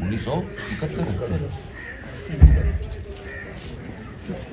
1971